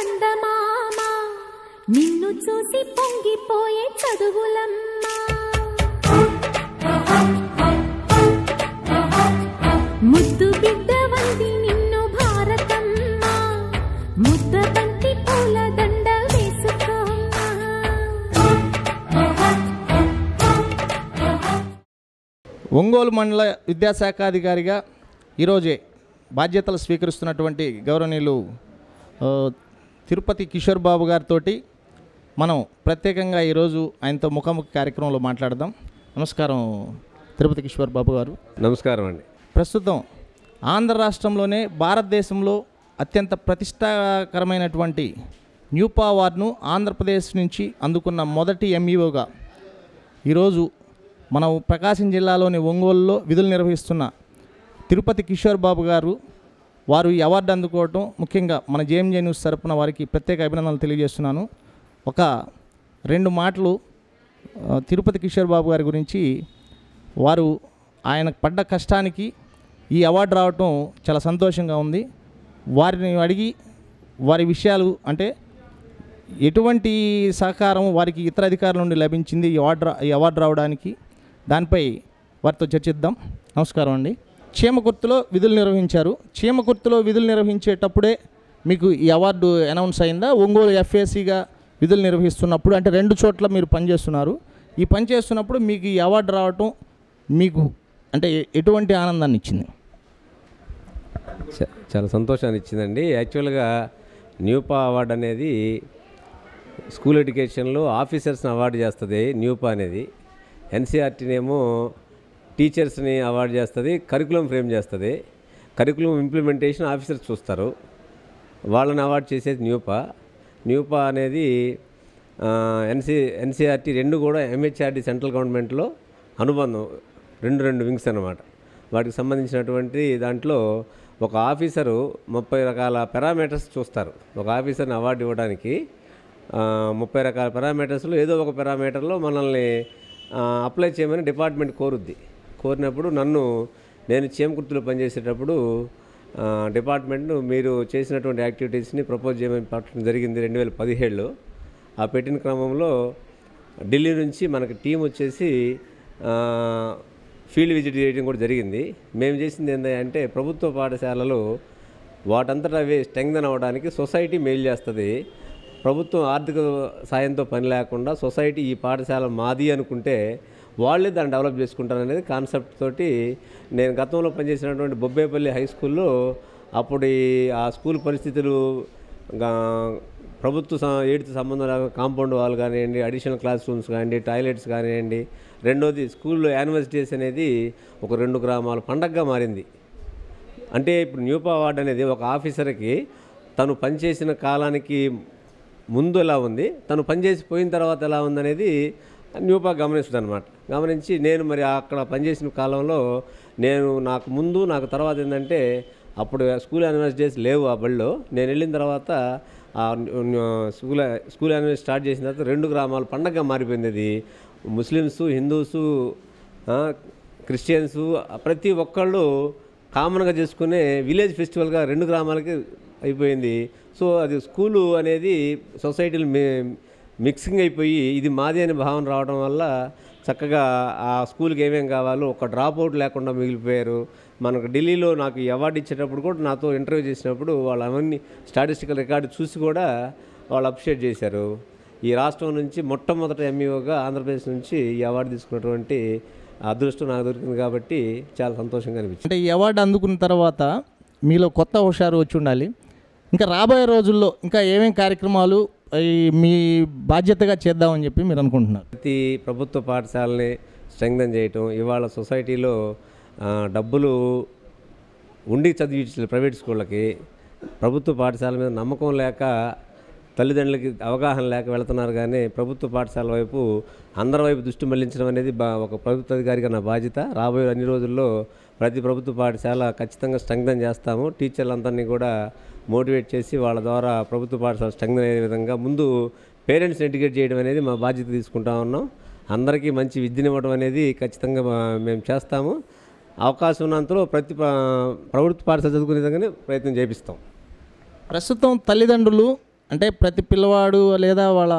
చందమామ నిన్ను చూసి పొంగిపోయే చదువులమ్మ ముద్దు బిడ్డ వంది నిన్ను భారతమ్మ ముద్ద బంతి పూల దండ వేసుకోమ్మా. ఒంగోలు మండల విద్యాశాఖాధికారిగా ఈరోజే బాధ్యతలు స్వీకరిస్తున్నటువంటి గౌరవనీయులు తిరుపతి కిషోర్ బాబు గారితో మనం ప్రత్యేకంగా ఈరోజు ఆయనతో ముఖాముఖి కార్యక్రమంలో మాట్లాడదాం. నమస్కారం తిరుపతి కిషోర్ బాబు గారు. నమస్కారం అండి. ప్రస్తుతం ఆంధ్ర రాష్ట్రంలోనే భారతదేశంలో అత్యంత ప్రతిష్టాకరమైనటువంటి న్యూపా అవార్డును ఆంధ్రప్రదేశ్ నుంచి అందుకున్న మొదటి ఎంఈఓగా ఈరోజు మనం ప్రకాశం జిల్లాలోని ఒంగోలులో విధులు నిర్వహిస్తున్న తిరుపతి కిషోర్ బాబు గారు వారు ఈ అవార్డు అందుకోవటం ముఖ్యంగా మన జేఎంజే న్యూస్ తరపున వారికి ప్రత్యేక అభినందనలు తెలియజేస్తున్నాను. ఒక 2 మాటలు తిరుపతి కిషోర్ బాబు గారి గురించి, వారు ఆయన పడ్డ కష్టానికి ఈ అవార్డు రావటం చాలా సంతోషంగా ఉంది. వారిని అడిగి వారి విషయాలు అంటే ఎటువంటి సహకారం వారికి ఇతర అధికారుల నుండి లభించింది ఈ అవార్డు రావడానికి, దానిపై వారితో చర్చిద్దాం. నమస్కారం అండి. చీమకుర్తిలో విధులు నిర్వహించారు. చీమకుర్తిలో విధులు నిర్వహించేటప్పుడే మీకు ఈ అవార్డు అనౌన్స్ అయిందా? ఒంగోలు ఎఫ్ఏసీగా విధులు నిర్వహిస్తున్నప్పుడు అంటే 2 చోట్ల మీరు పనిచేస్తున్నారు. ఈ పనిచేస్తున్నప్పుడు మీకు ఈ అవార్డు రావటం మీకు అంటే ఎటువంటి ఆనందాన్ని ఇచ్చింది? చాలా సంతోషాన్ని ఇచ్చిందండి. యాక్చువల్గా న్యూపా అవార్డు అనేది స్కూల్ ఎడ్యుకేషన్లో ఆఫీసర్స్ని అవార్డు చేస్తుంది. న్యూపా అనేది ఎన్సీఆర్టీనేమో టీచర్స్ని అవార్డు చేస్తుంది, కరికులం ఫ్రేమ్ చేస్తుంది. కరికులం ఇంప్లిమెంటేషన్ ఆఫీసర్స్ చూస్తారు, వాళ్ళని అవార్డు చేసేది న్యూపా అనేది ఎన్సీఆర్టీ 2 కూడా ఎంహెచ్ఆర్డీ సెంట్రల్ గవర్నమెంట్లో అనుబంధం, 2 వింగ్స్ అన్నమాట. వాటికి సంబంధించినటువంటి దాంట్లో ఒక ఆఫీసరు 30 రకాల పారామీటర్స్ చూస్తారు. ఒక ఆఫీసర్ని అవార్డు ఇవ్వడానికి 30 రకాల పారామీటర్స్లో ఏదో ఒక పారామీటర్లో మనల్ని అప్లై చేయమని డిపార్ట్మెంట్ కోరినప్పుడు నేను చీమకుర్తిలో పనిచేసేటప్పుడు డిపార్ట్మెంట్ మీరు చేసినటువంటి యాక్టివిటీస్ని ప్రపోజ్ చేయమని పెట్టడం జరిగింది 2017లో. ఆ పెట్టిన క్రమంలో ఢిల్లీ నుంచి మనకి టీం వచ్చేసి ఫీల్డ్ విజిట్ చేయడం కూడా జరిగింది. మేము చేసింది ఏంటంటే ప్రభుత్వ పాఠశాలలు వాటంతటా అవే స్ట్రెంగ్థెన్ అవ్వడానికి సొసైటీ మెయిల్ చేస్తుంది. ప్రభుత్వం ఆర్థిక సాయంతో పని లేకుండా సొసైటీ ఈ పాఠశాల మాది అనుకుంటే వాళ్ళే దాన్ని డెవలప్ చేసుకుంటారు అనేది కాన్సెప్ట్ తోటి నేను గతంలో పనిచేసినటువంటి బొబ్బేపల్లి హై స్కూల్లో అప్పుడు ఆ స్కూల్ పరిస్థితులు ప్రభుత్వ ఏడుతో సంబంధం లేక కాంపౌండ్ వాల్ కానివ్వండి, అడిషనల్ క్లాస్ రూమ్స్ కానివ్వండి, టాయిలెట్స్ కానివ్వండి, రెండోది స్కూల్లో యాన్యువల్ డేస్ అనేది ఒక 2 గ్రామాల పండగగా మారింది. అంటే ఇప్పుడు న్యూపా అవార్డు అనేది ఒక ఆఫీసర్కి తను పనిచేసిన కాలానికి ముందు ఎలా ఉంది, తను పనిచేసి పోయిన తర్వాత ఎలా ఉందనేది న్యూపా గమనిస్తుంది అనమాట. గమనించి నేను మరి అక్కడ పనిచేసిన కాలంలో నాకు ముందు నాకు తర్వాత ఏంటంటే అప్పుడు స్కూల్ యాన్యువల్ డేస్ లేవు ఆ బడిలో. నేను వెళ్ళిన తర్వాత స్కూల్ యాన్యువల్ స్టార్ట్ చేసిన తర్వాత 2 గ్రామాల పండగగా మారిపోయింది. అది ముస్లిమ్స్, హిందూసు, క్రిస్టియన్సు ప్రతి ఒక్కళ్ళు కామన్గా చేసుకునే విలేజ్ ఫెస్టివల్గా 2 గ్రామాలకి అయిపోయింది. సో అది స్కూలు అనేది సొసైటీలు మిక్సింగ్ అయిపోయి ఇది మాది అనే భావన రావడం వల్ల చక్కగా ఆ స్కూల్కి ఏమేం కావాలో ఒక డ్రాప్ అవుట్ లేకుండా మిగిలిపోయారు. మనకు ఢిల్లీలో నాకు ఈ అవార్డు ఇచ్చేటప్పుడు కూడా నాతో ఇంటర్వ్యూ చేసినప్పుడు వాళ్ళు అవన్నీ స్టాటిస్టికల్ రికార్డు చూసి కూడా వాళ్ళు అప్రిషియేట్ చేశారు. ఈ రాష్ట్రం నుంచి మొట్టమొదటి ఎంఈఓగా ఆంధ్రప్రదేశ్ నుంచి ఈ అవార్డు తీసుకున్నటువంటి అదృష్టం నాకు దొరికింది కాబట్టి చాలా సంతోషంగా అనిపించింది. అంటే ఈ అవార్డు అందుకున్న తర్వాత మీలో కొత్త హుషారు వచ్చి ఉండాలి. ఇంకా రాబోయే రోజుల్లో ఇంకా ఏమేమి కార్యక్రమాలు మీ బాధ్యతగా చేద్దామని చెప్పి మీరు అనుకుంటున్నారు? ప్రతి ప్రభుత్వ పాఠశాలని స్ట్రెంగ్థెన్ చేయటం, ఇవాళ సొసైటీలో డబ్బులు ఉండి చదివించే ప్రైవేట్ స్కూళ్ళకి ప్రభుత్వ పాఠశాల మీద నమ్మకం లేక తల్లిదండ్రులకి అవగాహన లేక వెళుతున్నారు. కానీ ప్రభుత్వ పాఠశాల వైపు అందరి వైపు దృష్టి మళ్లించడం అనేది ఒక ప్రభుత్వ అధికారిగా నా బాధ్యత. రాబోయే అన్ని రోజుల్లో ప్రతి ప్రభుత్వ పాఠశాల ఖచ్చితంగా స్ట్రెంగ్థెన్ చేస్తాము. టీచర్లందరినీ కూడా మోటివేట్ చేసి వాళ్ళ ద్వారా ప్రభుత్వ పాఠశాల స్ట్రెంగ్థెన్ అయ్యే విధంగా ముందు పేరెంట్స్ని ఎడ్యుకేట్ చేయడం అనేది మా బాధ్యత తీసుకుంటా ఉన్నాం. అందరికీ మంచి విద్యనివ్వడం అనేది ఖచ్చితంగా మేము చేస్తాము. అవకాశం ఉన్నంతలో ప్రతి ప్రభుత్వ పాఠశాల చదువుకునే విధంగానే ప్రయత్నం చేపిస్తాం. ప్రస్తుతం తల్లిదండ్రులు అంటే ప్రతి పిల్లవాడు లేదా వాళ్ళ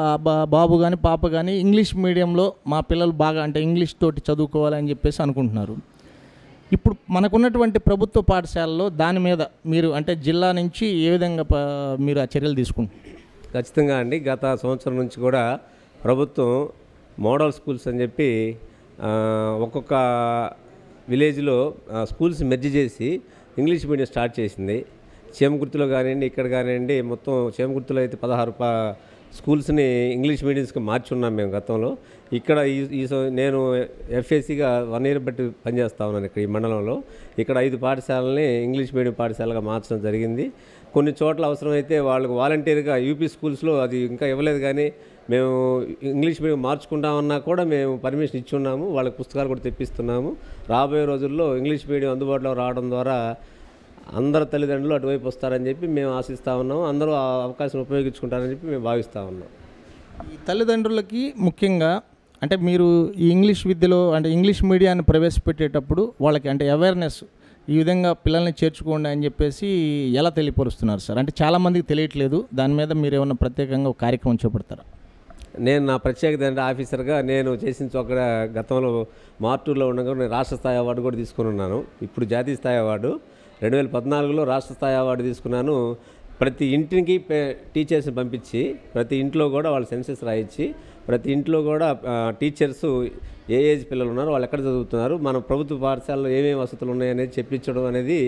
బాబు కానీ పాప కానీ ఇంగ్లీష్ మీడియంలో మా పిల్లలు బాగా అంటే ఇంగ్లీష్ తోటి చదువుకోవాలని చెప్పేసి అనుకుంటున్నారు. ఇప్పుడు మనకున్నటువంటి ప్రభుత్వ పాఠశాలలో దాని మీద మీరు అంటే జిల్లా నుంచి ఏ విధంగా మీరు ఆ చర్యలు తీసుకుంటున్నారు? ఖచ్చితంగా అండి. గత సంవత్సరం నుంచి కూడా ప్రభుత్వం మోడల్ స్కూల్స్ అని చెప్పి ఒక్కొక్క విలేజ్లో స్కూల్స్ మెర్జ్ చేసి ఇంగ్లీష్ మీడియం స్టార్ట్ చేసింది. చేమకుర్తిలో కానివ్వండి, ఇక్కడ కానివ్వండి, మొత్తం చేమకుర్తిలో అయితే 16 స్కూల్స్ని ఇంగ్లీష్ మీడియంస్కి మార్చున్నాం మేము గతంలో. ఇక్కడ నేను ఎఫ్ఏసీగా 1 year బట్టి పనిచేస్తా ఉన్నాను ఇక్కడ ఈ మండలంలో. ఇక్కడ 5 పాఠశాలని ఇంగ్లీష్ మీడియం పాఠశాలగా మార్చడం జరిగింది. కొన్ని చోట్ల అవసరమైతే వాళ్ళకు వాలంటీర్గా యూపీ స్కూల్స్లో అది ఇంకా ఇవ్వలేదు, కానీ మేము ఇంగ్లీష్ మీడియం మార్చుకుంటామన్నా కూడా మేము పర్మిషన్ ఇచ్చి ఉన్నాము. వాళ్ళకి పుస్తకాలు కూడా తెప్పిస్తున్నాము. రాబోయే రోజుల్లో ఇంగ్లీష్ మీడియం అందుబాటులో రావడం ద్వారా అందరు తల్లిదండ్రులు అటువైపు వస్తారని చెప్పి మేము ఆశిస్తూ ఉన్నాము. అందరూ ఆ అవకాశం ఉపయోగించుకుంటారని చెప్పి మేము భావిస్తూ ఉన్నాం. ఈ తల్లిదండ్రులకి ముఖ్యంగా అంటే మీరు ఈ ఇంగ్లీష్ విద్యలో అంటే ఇంగ్లీష్ మీడియాన్ని ప్రవేశపెట్టేటప్పుడు వాళ్ళకి అంటే అవేర్నెస్ ఈ విధంగా పిల్లల్ని చేర్చుకోండి అని చెప్పేసి ఎలా తెలియపరుస్తున్నారు సార్? అంటే చాలామందికి తెలియట్లేదు. దాని మీద మీరు ఏమైనా ప్రత్యేకంగా ఒక కార్యక్రమం చేపడతారా? నేను నా ప్రత్యేకత అంటే ఆఫీసర్గా నేను చేసిన చోక్కడ గతంలో మార్టూర్లో ఉండగా నేను రాష్ట్ర స్థాయి అవార్డు కూడా తీసుకుని ఉన్నాను. ఇప్పుడు జాతీయ స్థాయి అవార్డు 2014లో రాష్ట్ర స్థాయి అవార్డు తీసుకున్నాను. ప్రతి ఇంటికి టీచర్స్ని పంపించి ప్రతి ఇంట్లో కూడా వాళ్ళు సెన్సెస్ రాయించి ప్రతి ఇంట్లో కూడా టీచర్స్ ఏ ఏజ్ పిల్లలు ఉన్నారో వాళ్ళు ఎక్కడ చదువుతున్నారు, మన ప్రభుత్వ పాఠశాలలో ఏమేమి వసతులు ఉన్నాయనేది చెప్పించడం అనేది,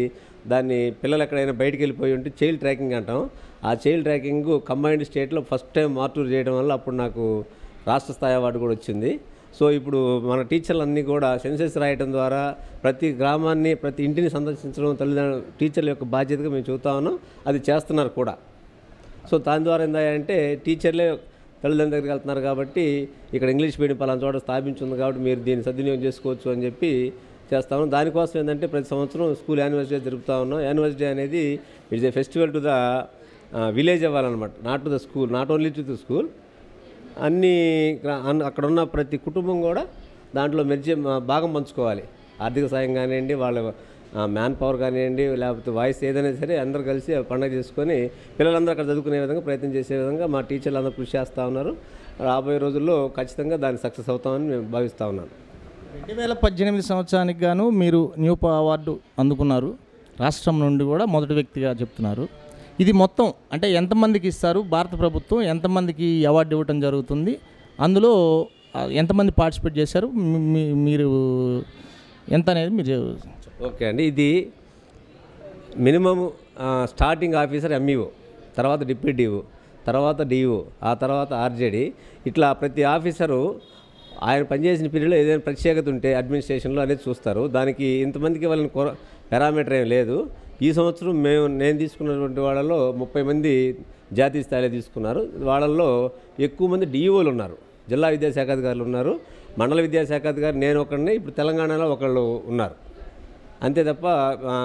దాన్ని పిల్లలు ఎక్కడైనా బయటికి వెళ్ళిపోయి ఉంటే చైల్డ్ ట్రాకింగ్ అంటాం. ఆ చైల్డ్ ట్రాకింగ్ కంబైన్డ్ స్టేట్లో ఫస్ట్ టైం మార్టూర్ చేయడం వల్ల అప్పుడు నాకు రాష్ట్ర స్థాయి అవార్డు కూడా వచ్చింది. సో ఇప్పుడు మన టీచర్లన్నీ కూడా సెన్సెస్ రాయడం ద్వారా ప్రతి గ్రామాన్ని ప్రతి ఇంటిని సందర్శించడం తల్లిదండ్రులు టీచర్ల యొక్క బాధ్యతగా మేము చూస్తా ఉన్నాం. అది చేస్తున్నారు కూడా. సో దాని ద్వారా ఏంటంటే టీచర్లే తల్లిదండ్రుల దగ్గరికి వెళ్తున్నారు కాబట్టి ఇక్కడ ఇంగ్లీష్ మీడియం పలానా చోట స్థాపించింది కాబట్టి మీరు దీన్ని సద్వినియోగం చేసుకోవచ్చు అని చెప్పి చేస్తాము. దానికోసం ఏంటంటే ప్రతి సంవత్సరం స్కూల్ యానివర్సరీ డే జరుపుతూ ఉన్నాం. యానివర్సరీ డే అనేది it's a festival to the village అవ్వాలన్నమాట, not to the school, not only to the school. అక్కడ ఉన్న ప్రతి కుటుంబం కూడా దాంట్లో భాగం పంచుకోవాలి. ఆర్థిక సాయం కానివ్వండి, వాళ్ళ మ్యాన్ పవర్ కానివ్వండి, లేకపోతే వాయిస్ ఏదైనా సరే అందరూ కలిసి పండుగ చేసుకొని పిల్లలందరూ అక్కడ చదువుకునే విధంగా ప్రయత్నం చేసే విధంగా మా టీచర్లు అందరూ కృషి చేస్తూ ఉన్నారు. రాబోయే రోజుల్లో ఖచ్చితంగా దాన్ని సక్సెస్ అవుతామని మేము భావిస్తూ ఉన్నాను. 2018 సంవత్సరానికి గాను మీరు న్యూపా అవార్డు అందుకున్నారు. రాష్ట్రం నుండి కూడా మొదటి వ్యక్తిగా చెప్తున్నారు. ఇది మొత్తం అంటే ఎంతమందికి ఇస్తారు? భారత ప్రభుత్వం ఎంతమందికి అవార్డు ఇవ్వటం జరుగుతుంది? అందులో ఎంతమంది పార్టిసిపేట్ చేశారు? మీరు ఎంత అనేది మీరు ఓకే అండి. ఇది మినిమం స్టార్టింగ్ ఆఫీసర్ ఎంఈఓ, తర్వాత డిప్యూటీ డిఓ, తర్వాత డిఓ, ఆ తర్వాత ఆర్జేడి, ఇట్లా ప్రతి ఆఫీసరు ఆయన పనిచేసిన పీరియడ్లో ఏదైనా ప్రత్యేకత ఉంటే అడ్మినిస్ట్రేషన్లో అనేది చూస్తారు. దానికి ఇంతమందికి వాళ్ళని పారామీటర్ ఏం లేదు. ఈ సంవత్సరం నేను తీసుకున్నటువంటి వాళ్ళలో 30 మంది జాతీయ స్థాయిలో తీసుకున్నారు. వాళ్ళల్లో ఎక్కువ మంది డిఈఓలు ఉన్నారు, జిల్లా విద్యాశాఖ అధికారులు ఉన్నారు, మండల విద్యాశాఖ అధికారి నేను ఒకరిని, ఇప్పుడు తెలంగాణలో ఒకళ్ళు ఉన్నారు. అంతే తప్ప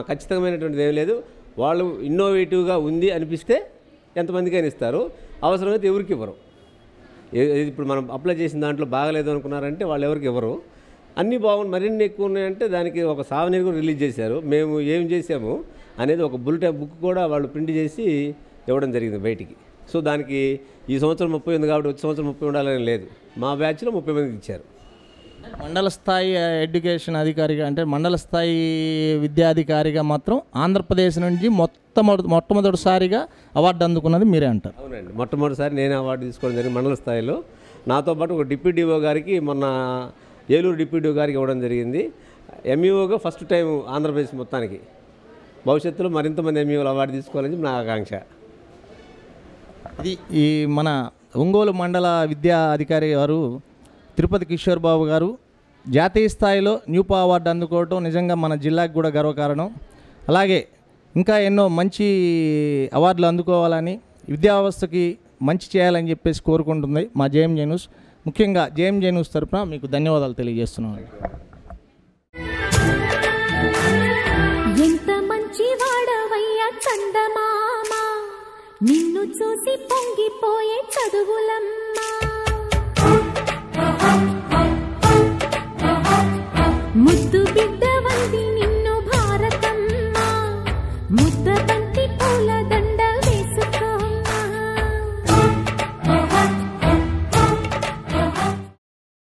ఖచ్చితమైనటువంటిది ఏం లేదు. వాళ్ళు ఇన్నోవేటివ్గా ఉంది అనిపిస్తే ఎంతమందికైనా ఇస్తారు, అవసరమైతే ఎవరికి ఇవ్వరు. ఇప్పుడు మనం అప్లై చేసిన దాంట్లో బాగలేదు అనుకున్నారంటే వాళ్ళు ఎవరికి ఇవ్వరు. అన్నీ బాగుంది, మరిన్ని ఎక్కువ ఉన్నాయంటే దానికి ఒక సావనీరు కూడా రిలీజ్ చేశారు. మేము ఏం చేసాము అనేది ఒక బులెటిన్ బుక్ కూడా వాళ్ళు ప్రింట్ చేసి ఇవ్వడం జరిగింది బయటికి. సో దానికి ఈ సంవత్సరం 30 ఉంది కాబట్టి వచ్చే సంవత్సరం 30 ఉండాలని లేదు. మా బ్యాచ్లో 30 మందికి ఇచ్చారు. మండల స్థాయి ఎడ్యుకేషన్ అధికారిగా అంటే మండల స్థాయి విద్యాధికారిగా మాత్రం ఆంధ్రప్రదేశ్ నుంచి మొట్టమొదటిసారిగా అవార్డు అందుకున్నది మీరే అంటారు? అవునండి, మొట్టమొదటిసారి నేనే అవార్డు తీసుకోవడం జరిగింది మండల స్థాయిలో. నాతో పాటు ఒక డిప్యూటీ డిఓ గారికి, మొన్న ఏలూరు డిప్యూటీ డిఓ గారికి ఇవ్వడం జరిగింది. ఎంఈఓగా ఫస్ట్ టైం ఆంధ్రప్రదేశ్ మొత్తానికి. భవిష్యత్తులో మరింతమంది ఎంఈఓలు అవార్డు తీసుకోవాలని నా ఆకాంక్ష. ఇది ఈ మన ఒంగోలు మండల విద్యా అధికారి గారు తిరుపతి కిషోర్ బాబు గారు జాతీయ స్థాయిలో న్యూపా అవార్డు అందుకోవటం నిజంగా మన జిల్లాకు కూడా గర్వకారణం. అలాగే ఇంకా ఎన్నో మంచి అవార్డులు అందుకోవాలని, విద్యా వ్యవస్థకి మంచి చేయాలని చెప్పేసి కోరుకుంటుంది మా జేఎంజే న్యూస్. ముఖ్యంగా జేఎంజే న్యూస్ తరఫున మీకు ధన్యవాదాలు తెలియజేస్తున్నాను. ఎంత మంచి వాడవయ్యా చందమామ, నిన్ను చూసి పొంగిపోయే చదువులమ్మా. ముద్దు